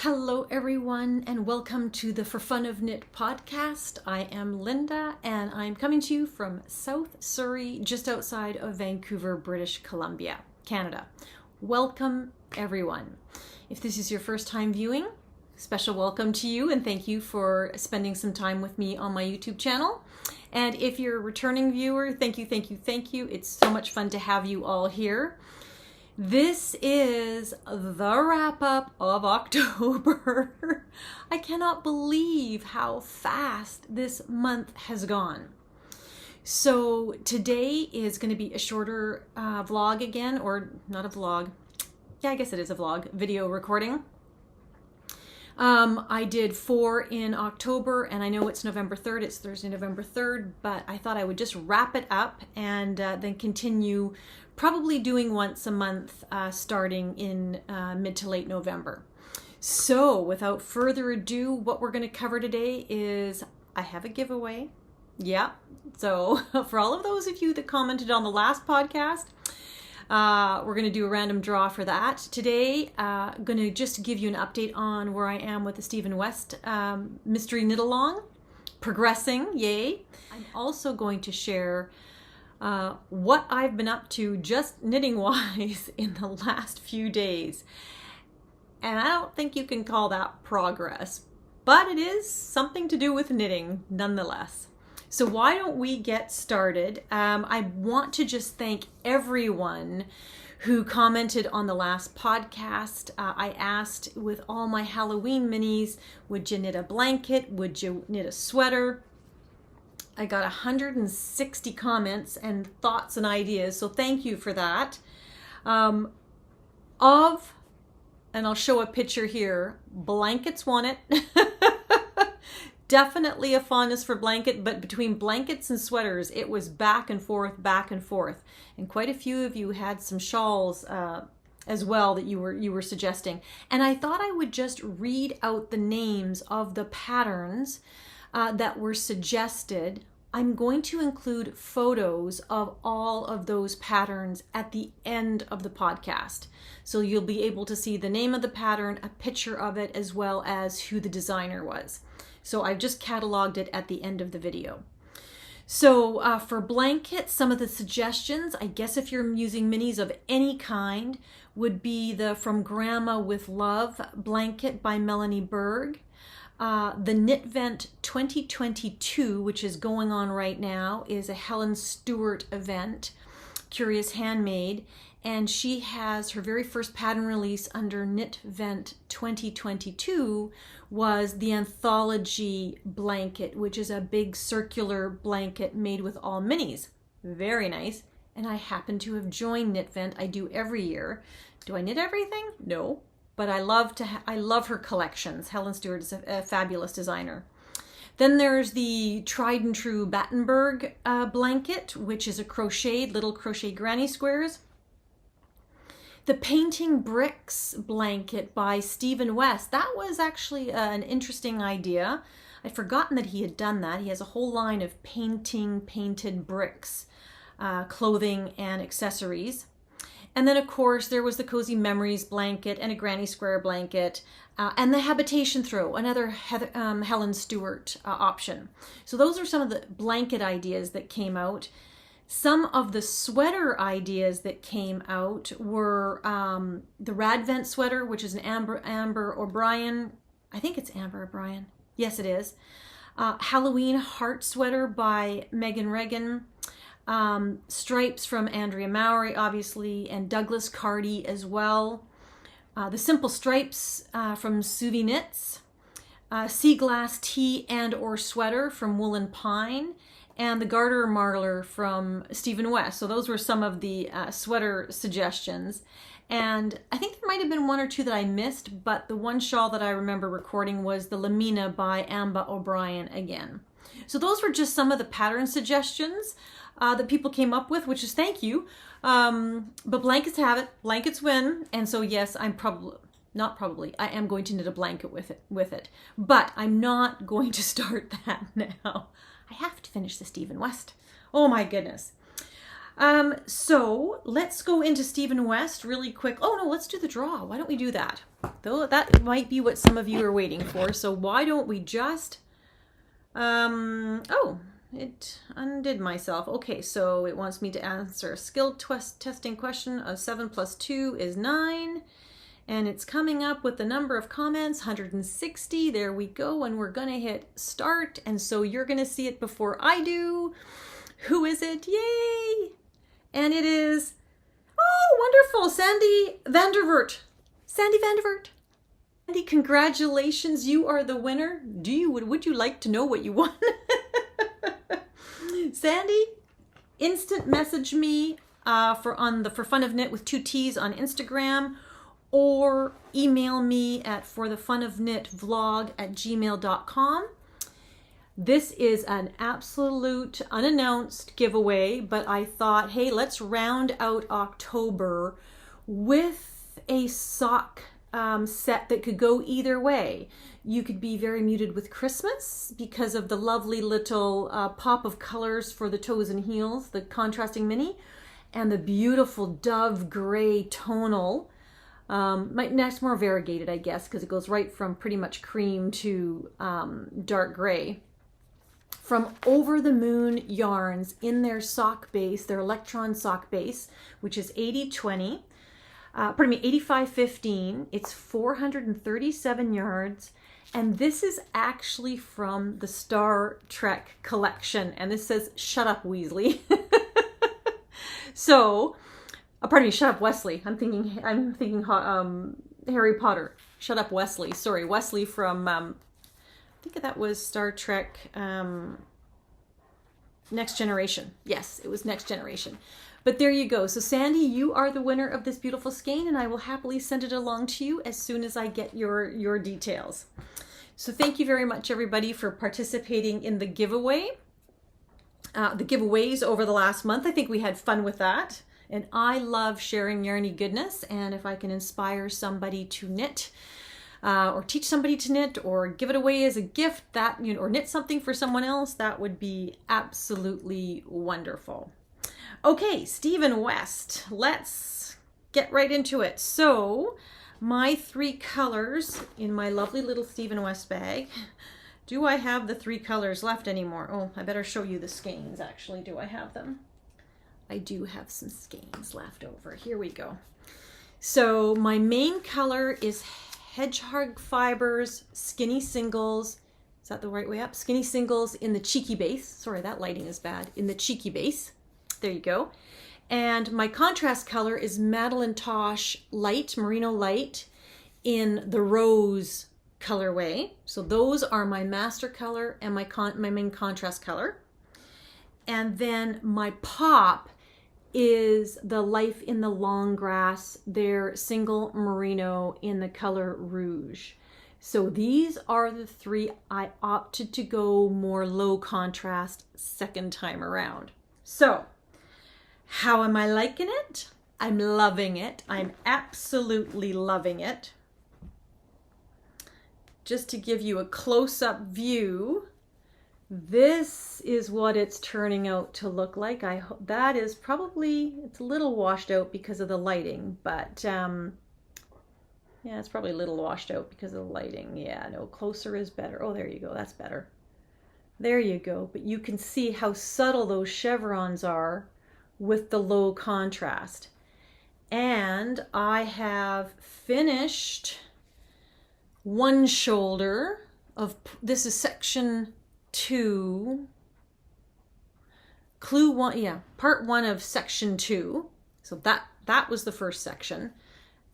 Hello everyone and welcome to the For Fun of Knit podcast. I am Linda and I'm coming to you from South Surrey, just outside of Vancouver, British Columbia, Canada. Welcome everyone. If this is your first time viewing, special welcome to you and thank you for spending some time with me on my YouTube channel. And if you're a returning viewer, thank you. It's so much fun to have you all here. This is the wrap-up of October. I cannot believe how fast this month has gone. So today is going to be a shorter vlog again, or not a vlog. Yeah, I guess it is a vlog, video recording. I did 4 in October, and I know it's November 3rd, it's Thursday, November 3rd, but I thought I would just wrap it up and then continue probably doing once a month starting in mid to late November. So without further ado, what we're going to cover today is I have a giveaway. Yeah, so for all of those of you that commented on the last podcast, we're going to do a random draw for that. Today, I'm going to just give you an update on where I am with the Stephen West Mystery Knit Along. Progressing, yay. I'm also going to share what I've been up to just knitting wise in the last few days. And I don't think you can call that progress, but it is something to do with knitting nonetheless. So why don't we get started? I want to just thank everyone who commented on the last podcast. I asked with all my Halloween minis, would you knit a blanket? Would you knit a sweater? I got 160 comments and thoughts and ideas, so thank you for that. And I'll show a picture here, blankets won it. Definitely a fondness for blanket, but between blankets and sweaters, it was back and forth. And quite a few of you had some shawls as well that you were suggesting. And I thought I would just read out the names of the patterns that were suggested. I'm going to include photos of all of those patterns at the end of the podcast. So you'll be able to see the name of the pattern, a picture of it, as well as who the designer was. So I've just cataloged it at the end of the video. So for blankets, some of the suggestions, I guess if you're using minis of any kind, would be the From Grandma with Love blanket by Melanie Berg. The Knit Vent 2022, which is going on right now, is a Helen Stewart event, Curious Handmade, and she has her very first pattern release under Knit Vent 2022 was the Anthology blanket, which is a big circular blanket made with all minis. Very nice. And I happen to have joined Knit Vent. I do every year. Do I knit everything? No. But I love her collections. Helen Stewart is a fabulous designer. Then there's the tried and true Battenberg blanket, which is a crocheted, little crochet granny squares. The Painting Bricks blanket by Stephen West. That was actually an interesting idea. I'd forgotten that he had done that. He has a whole line of painted bricks, clothing and accessories. And then, of course, there was the Cozy Memories blanket and a Granny Square blanket and the Habitation Throw, another Helen Stewart option. So those are some of the blanket ideas that came out. Some of the sweater ideas that came out were the Radvent sweater, which is an Amber O'Brien. I think it's Amber O'Brien. Yes, it is. Halloween Heart sweater by Megan Regan. Stripes from Andrea Mowry, obviously, and Douglas Cardy as well. The Simple Stripes from Suvi Knits. Sea Glass Tee and or Sweater from Woolen Pine. And the Garter Marler from Stephen West. So those were some of the sweater suggestions. And I think there might have been one or two that I missed, but the one shawl that I remember recording was the Lamina by Amba O'Brien again. So those were just some of the pattern suggestions that people came up with, which is thank you. But blankets have it, blankets win. And so yes, I am going to knit a blanket with it, but I'm not going to start that now. I have to finish the Stephen West. Oh my goodness. So let's go into Stephen West really quick. Oh no, let's do the draw. Why don't we do that? Though that might be what some of you are waiting for. So why don't we just, oh, it undid myself. Okay, so it wants me to answer a skill testing question of 7 + 2 is 9. And it's coming up with the number of comments, 160. There we go. And we're going to hit start. And so you're going to see it before I do. Who is it? Yay! And it is, oh, wonderful, Sandy Vandervert. Sandy Vandervert. Sandy, congratulations, you are the winner. Would you like to know what you won? Sandy, instant message me for Fun of Knit with 2 T's on Instagram, or email me at forthefunofknitvlog@gmail.com. This is an absolute unannounced giveaway, but I thought, hey, let's round out October with a sock set that could go either way. You could be very muted with Christmas because of the lovely little pop of colors for the toes and heels, the contrasting mini, and the beautiful dove gray tonal. That's more variegated, I guess, because it goes right from pretty much cream to dark gray. From Over the Moon Yarns in their sock base, their electron sock base, which is 8515. It's 437 yards. And this is actually from the Star Trek collection. And this says, "Shut up, Weasley." So, pardon me, shut up, Wesley. I'm thinking Harry Potter. Shut up, Wesley. Sorry, Wesley from, I think that was Star Trek Next Generation. Yes, it was Next Generation. But there you go. So Sandy, you are the winner of this beautiful skein, and I will happily send it along to you as soon as I get your details. So thank you very much, everybody, for participating in the giveaway. The giveaways over the last month. I think we had fun with that. And I love sharing yarny goodness. And if I can inspire somebody to knit, or teach somebody to knit, or give it away as a gift, that, you know, or knit something for someone else, that would be absolutely wonderful. Okay, Stephen West, let's get right into it. So my 3 colors in my lovely little Stephen West bag. Do I have the 3 colors left anymore? Oh, I better show you the skeins, actually. Do I have them? I do have some skeins left over. Here we go. So my main color is Hedgehog Fibers Skinny Singles. Is that the right way up? Skinny Singles in the Cheeky base. Sorry, that lighting is bad. In the Cheeky base. There you go. And my contrast color is Madeline Tosh Light, Merino Light, in the Rose colorway. So those are my master color and my main contrast color. And then my pop is the Life in the Long Grass, their single merino in the color Rouge. So these are the 3 I opted to go more low contrast second time around. So how am I liking it? I'm loving it. I'm absolutely loving it. Just to give you a close-up view, this is what it's turning out to look like. I hope that is probably, it's a little washed out because of the lighting, but yeah, it's probably a little washed out because of the lighting. Yeah, no, closer is better. Oh, there you go. That's better. There you go. But you can see how subtle those chevrons are with the low contrast. And I have finished one shoulder of, this is section 2, clue 1, yeah, part 1 of section 2. So that was the first section.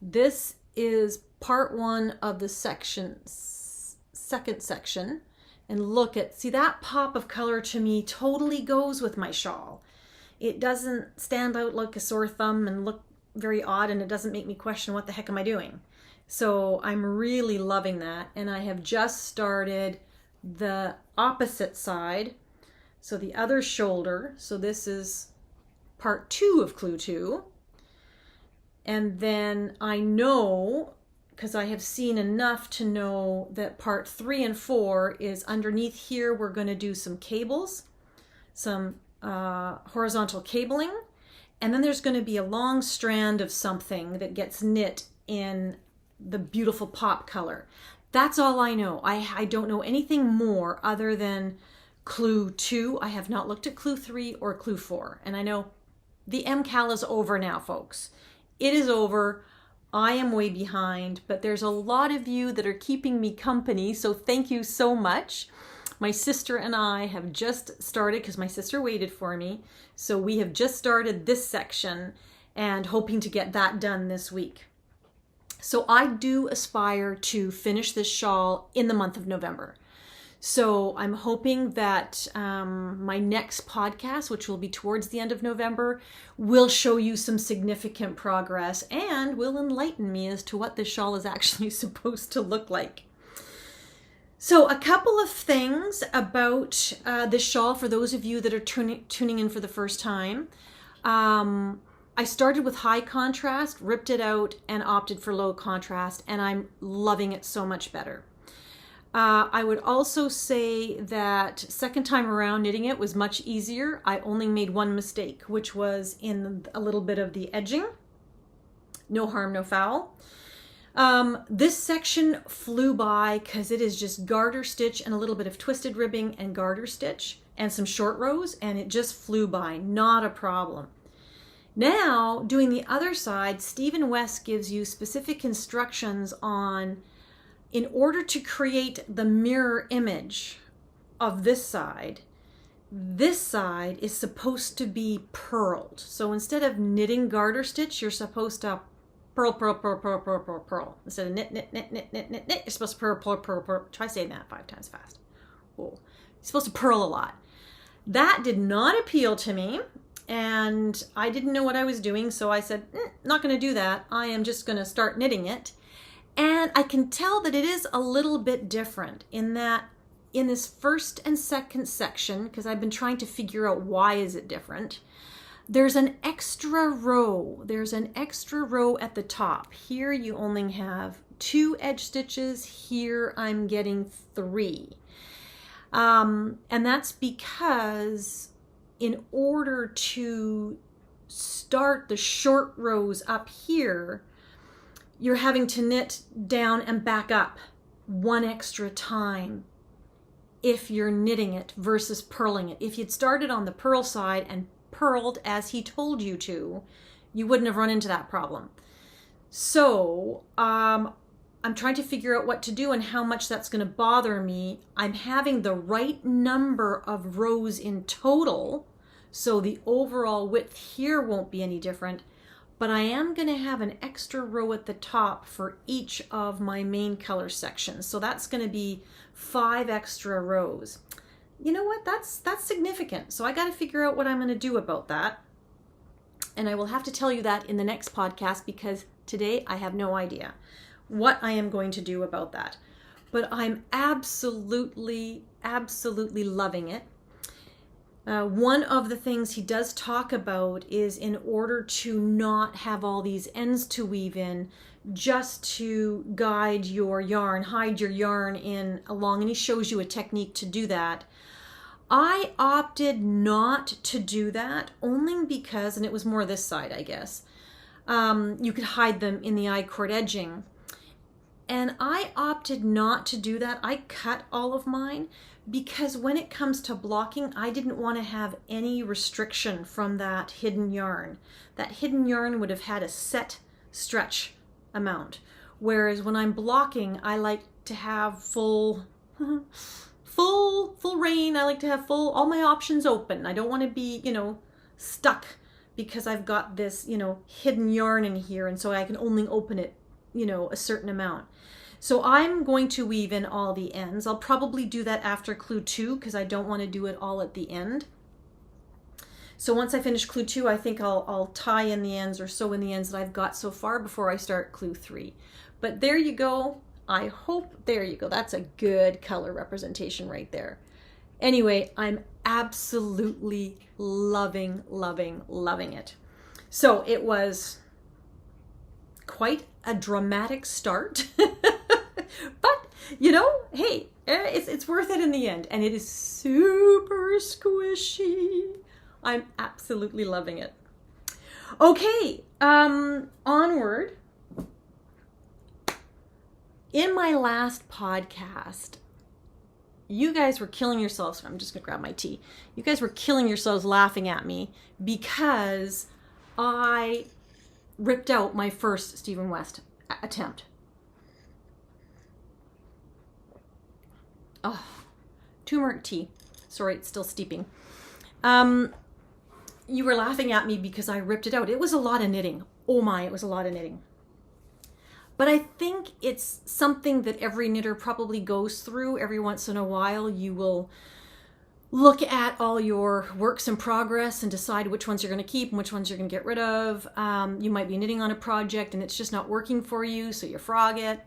This is part 1 of the second section. And look at, see, that pop of color to me totally goes with my shawl. It doesn't stand out like a sore thumb and look very odd, and it doesn't make me question what the heck am I doing. So I'm really loving that. And I have just started the opposite side. So the other shoulder. So this is part 2 of clue 2. And then I know, because I have seen enough to know that part 3 and 4 is underneath here. We're going to do some cables, some horizontal cabling. and then there's going to be a long strand of something that gets knit in the beautiful pop color. That's all I know. I don't know anything more other than clue 2. I have not looked at clue 3 or clue 4. And I know the MCAL is over now, folks. It is over. I am way behind, but there's a lot of you that are keeping me company, so thank you so much. My sister and I have just started, because my sister waited for me, so we have just started this section and hoping to get that done this week. So I do aspire to finish this shawl in the month of November. So I'm hoping that my next podcast, which will be towards the end of November, will show you some significant progress and will enlighten me as to what this shawl is actually supposed to look like. So a couple of things about this shawl for those of you that are tuning in for the first time. I started with high contrast, ripped it out, and opted for low contrast, and I'm loving it so much better. I would also say that second time around knitting it was much easier. I only made one mistake, which was in a little bit of the edging. No harm, no foul. This section flew by because it is just garter stitch and a little bit of twisted ribbing and garter stitch and some short rows, and it just flew by, not a problem. Now, doing the other side, Stephen West gives you specific instructions on, in order to create the mirror image of this side is supposed to be purled. So instead of knitting garter stitch, you're supposed to purl, purl, purl, purl, purl, purl, purl. Instead of knit, knit, knit, knit, knit, knit, knit, you're supposed to purl, purl, purl, purl. Try saying that 5 times fast. Whoa. You're supposed to purl a lot. That did not appeal to me, and I didn't know what I was doing, so I said, not going to do that. I am just going to start knitting it. And I can tell that it is a little bit different in that in this first and second section, because I've been trying to figure out why is it different, there's an extra row. There's an extra row at the top. Here you only have 2 edge stitches. Here I'm getting 3. And that's because in order to start the short rows up here, you're having to knit down and back up 1 extra time if you're knitting it versus purling it. If you'd started on the purl side and purled as he told you to, you wouldn't have run into that problem. So I'm trying to figure out what to do and how much that's going to bother me. I'm having the right number of rows in total, so the overall width here won't be any different, but I am going to have an extra row at the top for each of my main color sections. So that's going to be 5 extra rows. You know what? That's significant. So I got to figure out what I'm going to do about that. And I will have to tell you that in the next podcast, because today I have no idea what I am going to do about that. But I'm absolutely, absolutely loving it. One of the things he does talk about is, in order to not have all these ends to weave in, just to guide your yarn, hide your yarn in along, and he shows you a technique to do that. I opted not to do that only because, and it was more this side, I guess, you could hide them in the I-cord edging. And I opted not to do that. I cut all of mine because when it comes to blocking, I didn't want to have any restriction from that hidden yarn. That hidden yarn would have had a set stretch amount. Whereas when I'm blocking, I like to have full rein. I like to have all my options open. I don't want to be, stuck because I've got this, hidden yarn in here, and so I can only open it, a certain amount. So I'm going to weave in all the ends. I'll probably do that after clue 2 because I don't want to do it all at the end. So once I finish clue 2, I think I'll tie in the ends or sew in the ends that I've got so far before I start clue 3. But there you go. I hope, there you go. That's a good color representation right there. Anyway, I'm absolutely loving, loving, loving it. So it was quite a dramatic start. But, hey, it's worth it in the end. And it is super squishy. I'm absolutely loving it. Okay, onward. In my last podcast, you guys were killing yourselves. I'm just gonna grab my tea. You guys were killing yourselves laughing at me because I ripped out my first Stephen West attempt. Oh, turmeric tea. Sorry, it's still steeping. You were laughing at me because I ripped it out. It was a lot of knitting. Oh my, it was a lot of knitting. But I think it's something that every knitter probably goes through. Every once in a while, you will look at all your works in progress and decide which ones you're going to keep and which ones you're going to get rid of. You might be knitting on a project and it's just not working for you, so you frog it.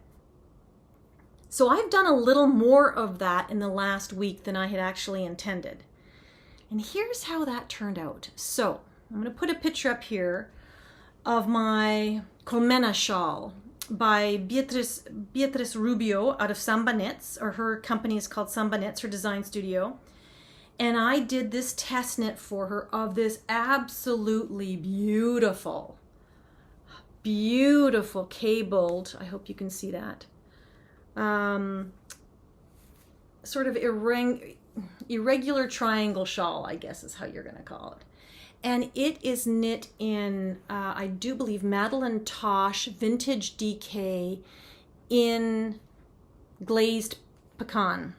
So I've done a little more of that in the last week than I had actually intended. And here's how that turned out. So I'm going to put a picture up here of my Colmena shawl by Beatrice Rubio out of Samba Knits, or her company is called Samba Knits, her design studio. And I did this test knit for her of this absolutely beautiful cabled, I hope you can see that, sort of irregular triangle shawl, I guess is how you're going to call it. And it is knit in, I do believe, Madeline Tosh Vintage DK in glazed pecan.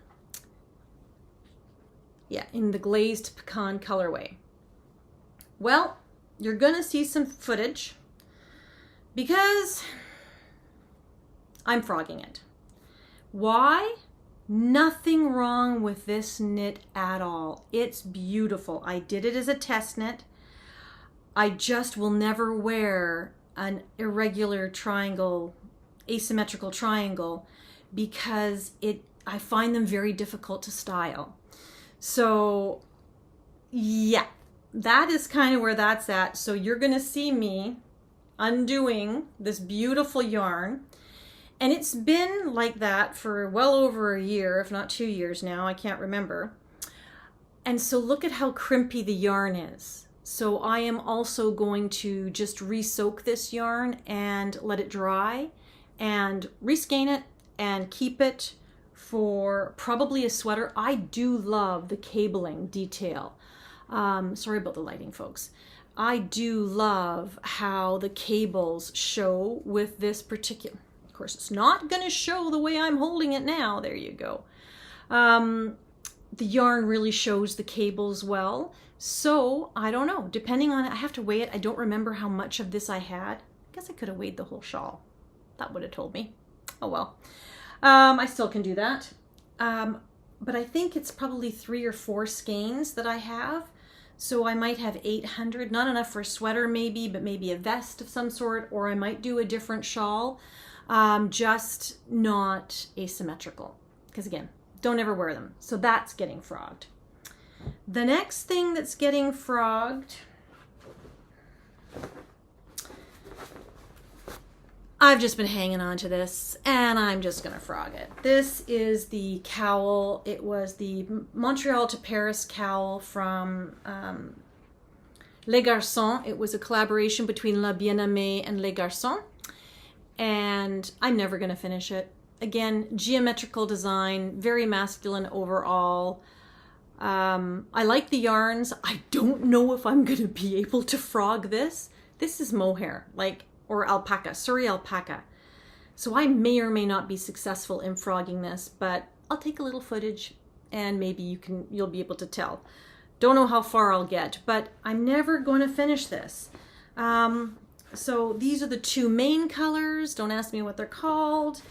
Yeah, in the glazed pecan colorway. Well, you're going to see some footage because I'm frogging it. Why? Nothing wrong with this knit at all. It's beautiful. I did it as a test knit. I just will never wear an irregular triangle, asymmetrical triangle, because I find them very difficult to style. So yeah, that is kind of where that's at. So you're going to see me undoing this beautiful yarn. And it's been like that for well over a year, if not 2 years now, I can't remember. And so look at how crimpy the yarn is. So I am also going to just re-soak this yarn and let it dry and reskein it and keep it for probably a sweater. I do love the cabling detail. Sorry about the lighting, folks. I do love how the cables show with this particular, of course, it's not going to show the way I'm holding it now. There you go. The yarn really shows the cables well. So I don't know, depending on, I have to weigh it. I don't remember how much of this I had. I guess I could have weighed the whole shawl. That would have told me. Oh well. I still can do that. But I think it's probably 3 or 4 skeins that I have. So I might have 800, not enough for a sweater maybe, but maybe a vest of some sort, or I might do a different shawl, just not asymmetrical. Because again, don't ever wear them. So that's getting frogged. The next thing that's getting frogged, I've just been hanging on to this and I'm just going to frog it. This is the cowl. It was the Montreal to Paris cowl from Les Garçons. It was a collaboration between La Bien-Aimée and Les Garçons. And I'm never going to finish it. Again, geometrical design, very masculine overall. I like the yarns. I don't know if I'm going to be able to frog this. This is mohair, or alpaca, Surrey alpaca. So I may or may not be successful in frogging this, but I'll take a little footage and maybe you'll be able to tell. Don't know how far I'll get, but I'm never going to finish this. So these are the 2 main colors. Don't ask me what they're called.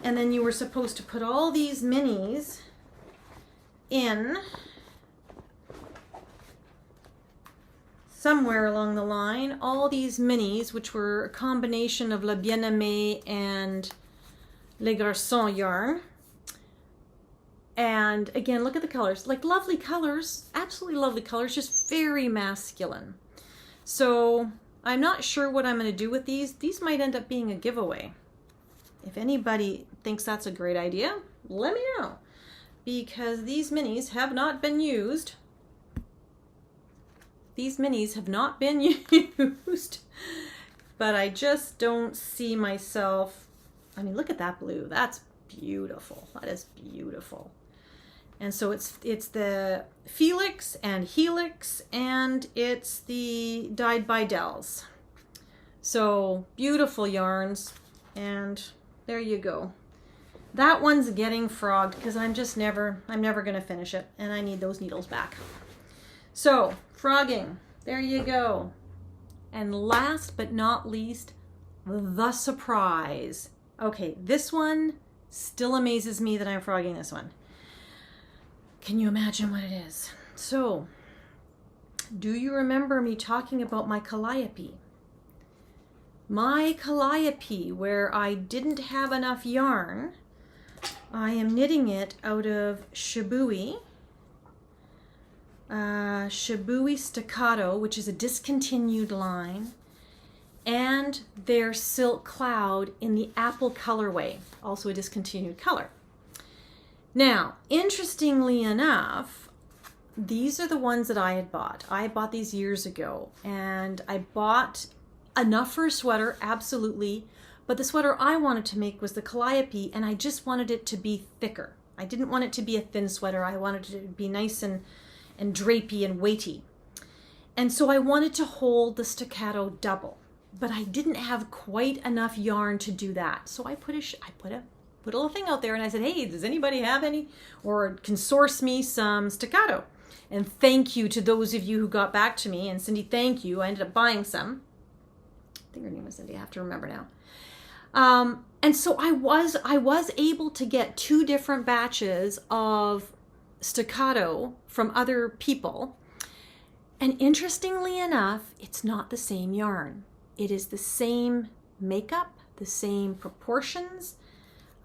And then you were supposed to put all these minis in somewhere along the line, all these minis, which were a combination of La Bien-Aimée and Les Garçons yarn. And again, look at the colors, lovely colors, absolutely lovely colors, just very masculine. So I'm not sure what I'm going to do with these. These might end up being a giveaway. If anybody thinks that's a great idea, let me know, because these minis have not been used these minis have not been used, but I just don't see myself. I mean, look at that blue. That's beautiful. That is beautiful. And so it's the Felix and Helix, and it's the Dyed by Dells. So beautiful yarns, and there you go. That one's getting frogged because I'm never going to finish it, and I need those needles back. So frogging, there you go. And last but not least, the surprise. Okay, this one still amazes me that I'm frogging this one. Can you imagine what it is? So, do you remember me talking about my calliope? My calliope, where I didn't have enough yarn, I am knitting it out of Shibui Staccato, which is a discontinued line, and their Silk Cloud in the apple colorway, also a discontinued color. Now, interestingly enough, these are the ones that I had bought. I bought these years ago, and I bought enough for a sweater, absolutely, but the sweater I wanted to make was the calliope, and I just wanted it to be thicker. I didn't want it to be a thin sweater. I wanted it to be nice and drapey and weighty. And so I wanted to hold the staccato double, but I didn't have quite enough yarn to do that. So I put a little thing out there, and I said, hey, does anybody have any or can source me some staccato? And thank you to those of you who got back to me. And Cindy, thank you. I ended up buying some. I think her name was Cindy. I have to remember now. And so I was able to get 2 different batches of staccato from other people. And interestingly enough, it's not the same yarn. It is the same makeup, the same proportions.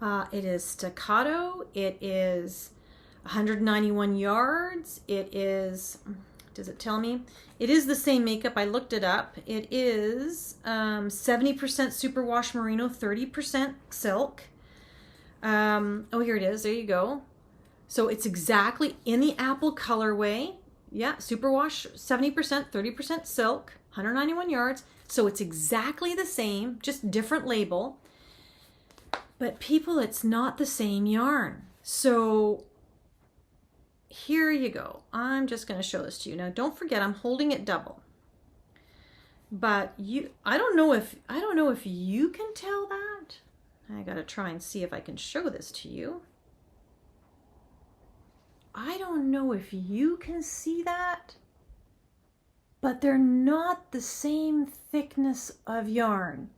It is staccato. It is 191 yards. It is, does it tell me? It is the same makeup. I looked it up. It is 70% superwash merino, 30% silk. Oh, here it is. There you go. So it's exactly in the apple colorway. Yeah, superwash, 70%, 30% silk, 191 yards. So it's exactly the same, just different label. But people, it's not the same yarn. So here you go. I'm just going to show this to you. Now, don't forget, I'm holding it double. But I don't know if you can tell that. I got to try and see if I can show this to you. I don't know if you can see that, but they're not the same thickness of yarn.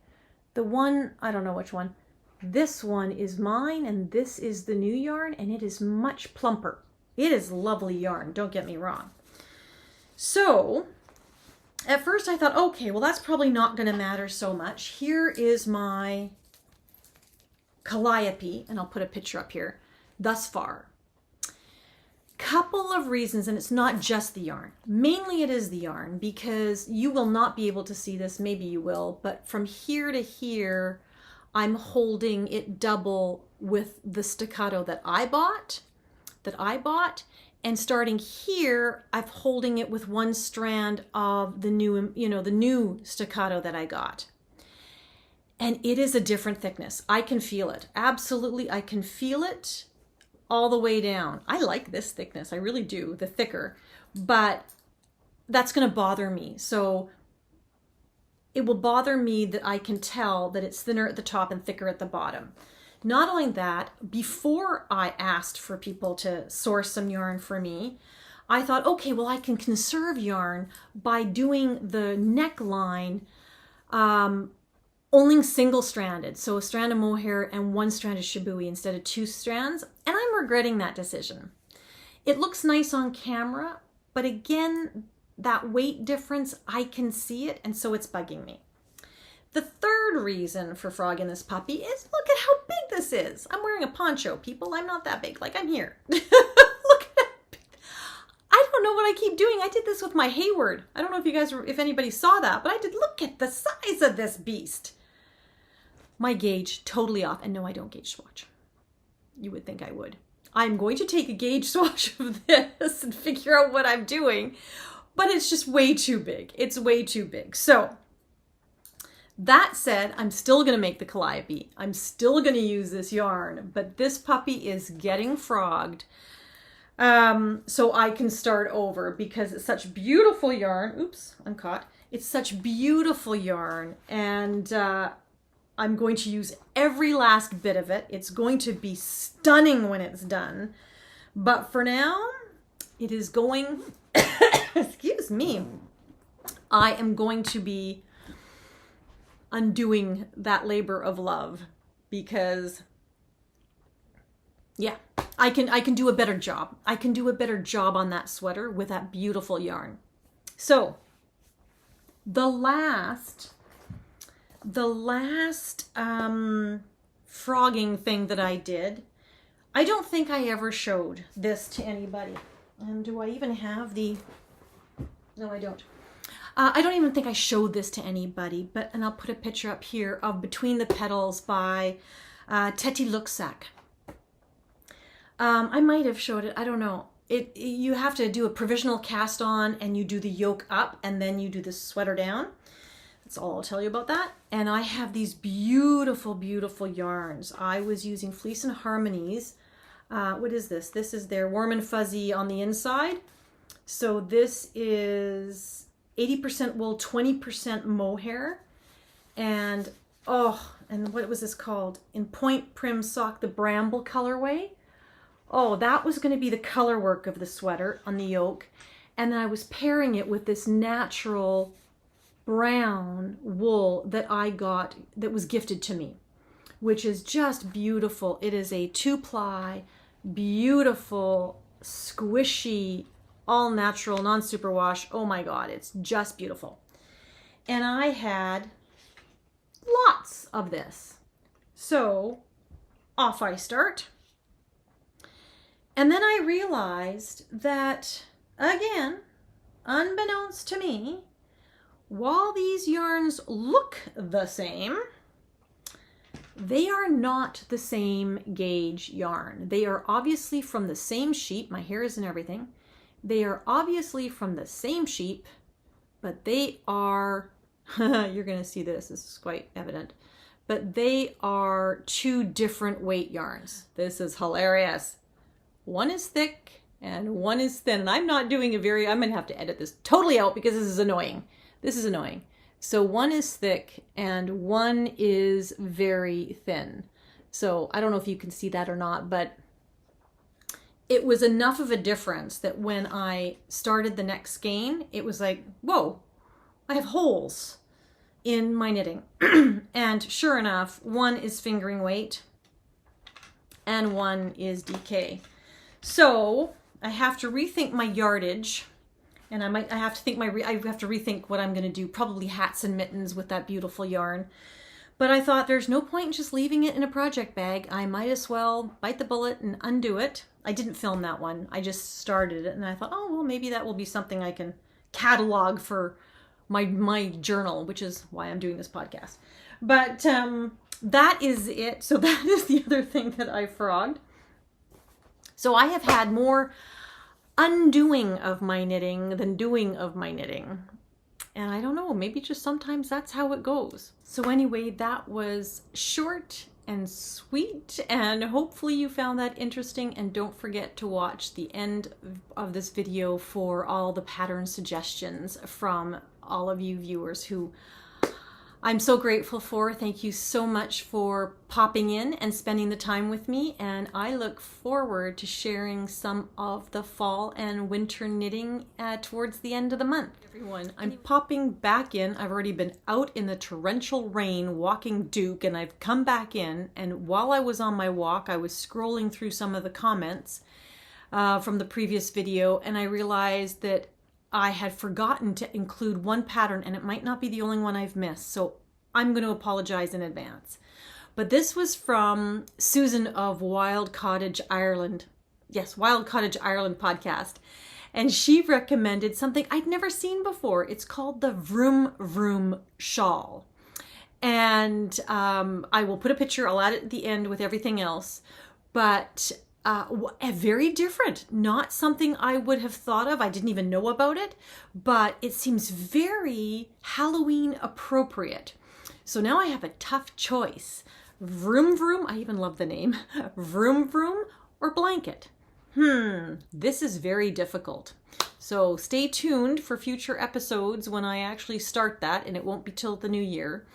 The one, I don't know which one. This one is mine, and this is the new yarn, and it is much plumper. It is lovely yarn, don't get me wrong. So, at first I thought, okay, well that's probably not going to matter so much. Here is my calliope, and I'll put a picture up here, thus far. Couple of reasons, and it's not just the yarn. Mainly it is the yarn, because you will not be able to see this, maybe you will, but from here to here, I'm holding it double with the staccato that I bought, and starting here, I'm holding it with one strand of the new, the new staccato that I got. And it is a different thickness. I can feel it. Absolutely, I can feel it all the way down. I like this thickness, I really do, the thicker, but that's going to bother me. So it will bother me that I can tell that it's thinner at the top and thicker at the bottom. Not only that, before I asked for people to source some yarn for me, I thought, okay, well, I can conserve yarn by doing the neckline only single-stranded. So a strand of mohair and one strand of shibui instead of 2 strands. And I'm regretting that decision. It looks nice on camera, but again, that weight difference, I can see it, and so it's bugging me. The third reason for frogging this puppy is look at how big this is. I'm wearing a poncho, people. I'm not that big. Like, I'm here. Look at that. I don't know what I keep doing. I did this with my Hayward. I don't know if anybody saw that, but I did. Look at the size of this beast. My gauge totally off, and no, I don't gauge swatch. You would think I would. I'm going to take a gauge swatch of this and figure out what I'm doing. but it's just way too big. It's way too big. So that said, I'm still going to make the calliope. I'm still going to use this yarn, but this puppy is getting frogged. So I can start over because it's such beautiful yarn. Oops, I'm caught. It's such beautiful yarn, and I'm going to use every last bit of it. It's going to be stunning when it's done. But for now, it is going, excuse me, I am going to be undoing that labor of love because, yeah, I can do a better job. I can do a better job on that sweater with that beautiful yarn. So the last frogging thing that I did, I don't think I ever showed this to anybody. And do I even have the, no, I don't. I don't even think I showed this to anybody, and I'll put a picture up here of Between the Petals by Teti Luxak. I might have showed it, I don't know. You have to do a provisional cast on, and you do the yoke up, and then you do the sweater down. That's all I'll tell you about that. And I have these beautiful, beautiful yarns. I was using Fleece and Harmonies. What is this? This is their Warm and Fuzzy on the inside. So this is 80% wool, 20% mohair. And, and what was this called? In Point Prim Sock, the Bramble colorway. Oh, that was going to be the color work of the sweater on the yoke. And then I was pairing it with this natural brown wool that I got, that was gifted to me, which is just beautiful. It is a 2-ply, beautiful, squishy, all natural, non-superwash. Oh my God, it's just beautiful. And I had lots of this. So off I start. And then I realized that, again, unbeknownst to me, while these yarns look the same, they are not the same gauge yarn. They are obviously from the same sheep. My hair is and everything. They are obviously from the same sheep, but they are, you're going to see this is quite evident, but they are 2 different weight yarns. This is hilarious. One is thick and one is thin. And I'm not doing I'm going to have to edit this totally out because this is annoying. This is annoying. So one is thick and one is very thin. So I don't know if you can see that or not, but it was enough of a difference that when I started the next skein, it was like, whoa, I have holes in my knitting. And sure enough, one is fingering weight and one is DK. So I have to rethink my yardage, and I have to rethink what I'm going to do, probably hats and mittens with that beautiful yarn. But I thought there's no point in just leaving it in a project bag. I might as well bite the bullet and undo it. I didn't film that one. I just started it, and I thought, oh, well, maybe that will be something I can catalog for my journal, which is why I'm doing this podcast. But that is it. So that is the other thing that I frogged. So I have had more undoing of my knitting than doing of my knitting. And I don't know, maybe just sometimes that's how it goes. So anyway, that was short and sweet, and hopefully you found that interesting. And don't forget to watch the end of this video for all the pattern suggestions from all of you viewers who I'm so grateful for. Thank you so much for popping in and spending the time with me, and I look forward to sharing some of the fall and winter knitting towards the end of the month. Everyone, I'm popping back in. I've already been out in the torrential rain walking Duke, and I've come back in, and while I was on my walk, I was scrolling through some of the comments from the previous video, and I realized that I had forgotten to include one pattern, and it might not be the only one I've missed, so I'm going to apologize in advance. But this was from Susan of Wild Cottage Ireland. Yes, Wild Cottage Ireland podcast. And she recommended something I'd never seen before. It's called the Vroom Vroom Shawl. And I will put a picture, I'll add it at the end with everything else. But Very different. Not something I would have thought of. I didn't even know about it, but it seems very Halloween appropriate. So now I have a tough choice. Vroom vroom, I even love the name. Vroom vroom or blanket? This is very difficult. So stay tuned for future episodes when I actually start that, and it won't be till the new year.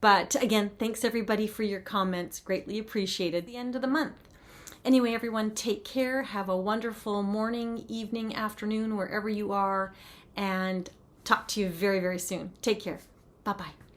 But again, thanks everybody for your comments. Greatly appreciated. The end of the month. Anyway, everyone, take care. Have a wonderful morning, evening, afternoon, wherever you are, and talk to you very, very soon. Take care. Bye-bye.